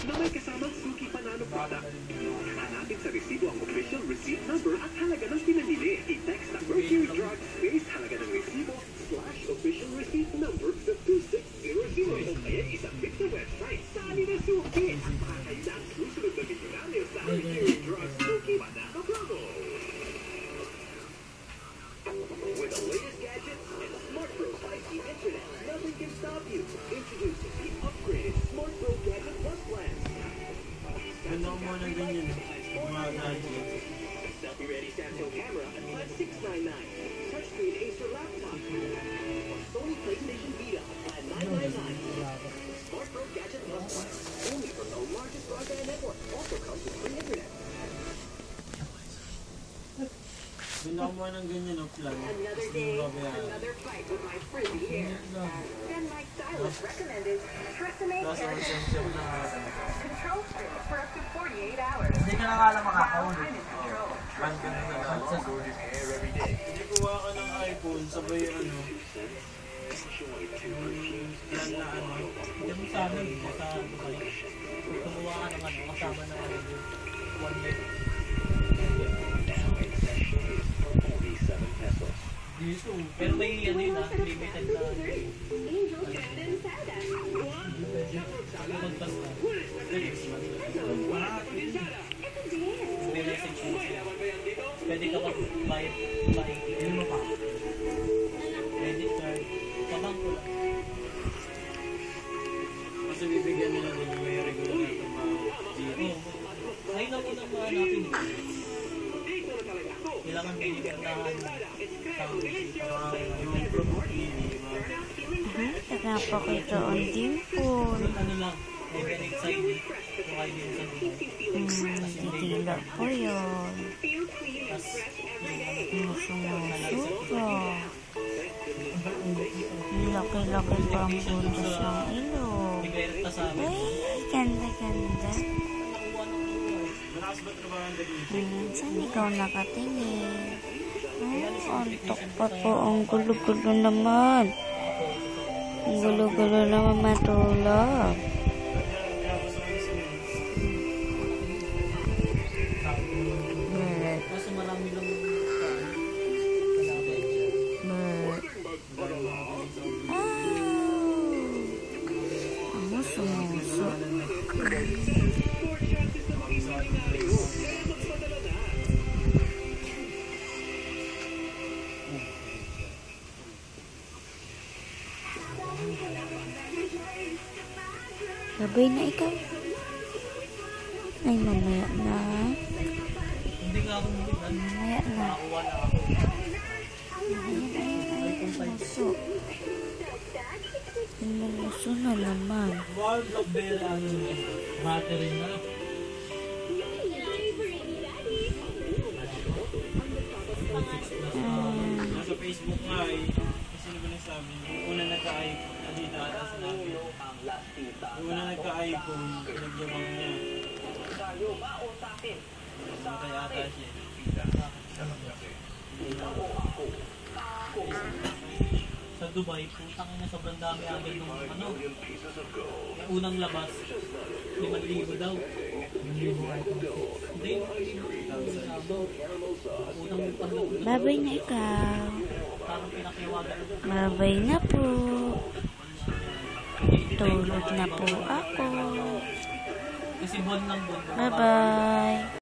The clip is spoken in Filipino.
na may kasamang Suki Panalo product. Hanapin sa resibo ang official receipt number at halaga ng pinamili. I-text na Mercury Drug space halaga ng resibo / official receipt number sa 2600 o kaya isubmit sa website sa Alina Suki. At makakaisa ang susunod na milyonaryo sa Mercury Drug Suki Panalo promo. With the latest gadgets and Smart Bro 5G internet, nothing can stop you. Introducing the upgraded Smart Bro Gadget Plus plan. Ganda ko muna ganyan. Mga gadget. Selfie-ready Samsung camera at 5699. Touchscreen Acer laptop. Sony PlayStation Vita at 999. Smart Bro Gadget Plus plan. Only from the largest broadband network. Also comes with free internet. Ganda ko muna ng ganyan ang plan. Another day, another fight with my frizzy hair. Then my stylist recommended Tresemme Tapos ang Hair siyang na Control Strip for up to 48 hours. Hindi ka na nga lang Now makakaulit. I'm in control. plan ka na hindi kuha ka ng iPhone, sabay ano. Plan na ano. Hindi mo sa amin, sa Dubai. Kumuha ka ng ano, kasama na ano din. 1 year. Dito, pero may ano yun ah, limited na. Angel Brandon Sada. Magpas na. May message mo siya. Pwede ka mag-bayad hindi mo pa. Credit card, pabangko lang. Kasi bibigyan nila din yung may regular na ito mga zero. Ay lang mo nang mahanapin. Kailangan mo yung perdahan mo. Yung property, Nagapa ko ito on dimple. Ano lang, may very excited. Kung kayo din sa Dubai. Titila ko yun. Tapos, Muso-muso ko. Laki-laki pa ang butas ng ilog. nag-airta sa amin. Ay, ganda-ganda. malakas ba trabaho ang daging? Saan ikaw nakatingin? Antok pa po. Ang gulo-gulo naman. Ang gulo-gulo naman matulog. Kasi marami lang Muso-muso. Sabay na ikaw. Ay, mamaya na. hindi nga ako Mamaya na. nakakuha na ako. Ay, muso. Muso na naman. Wow, blackberry ang battery na. Nasa Facebook nga eh. Kasi ano ba nagsabi? Yung una nagka-iPhone, Adida ata sinabi. Yung una nagka-iPhone, pinagyamang niya. Matay ata siya. Sa Dubai, putang na sobrang dami agad ng ano. Yung unang labas, 5,000 daw. 5,000 ay hindi. Unang panlabas. Babay na ikaw. Parang pinakiwagan. Babay na po. Tulog na po ako. Kasi buwan lang buwan. Bye-bye.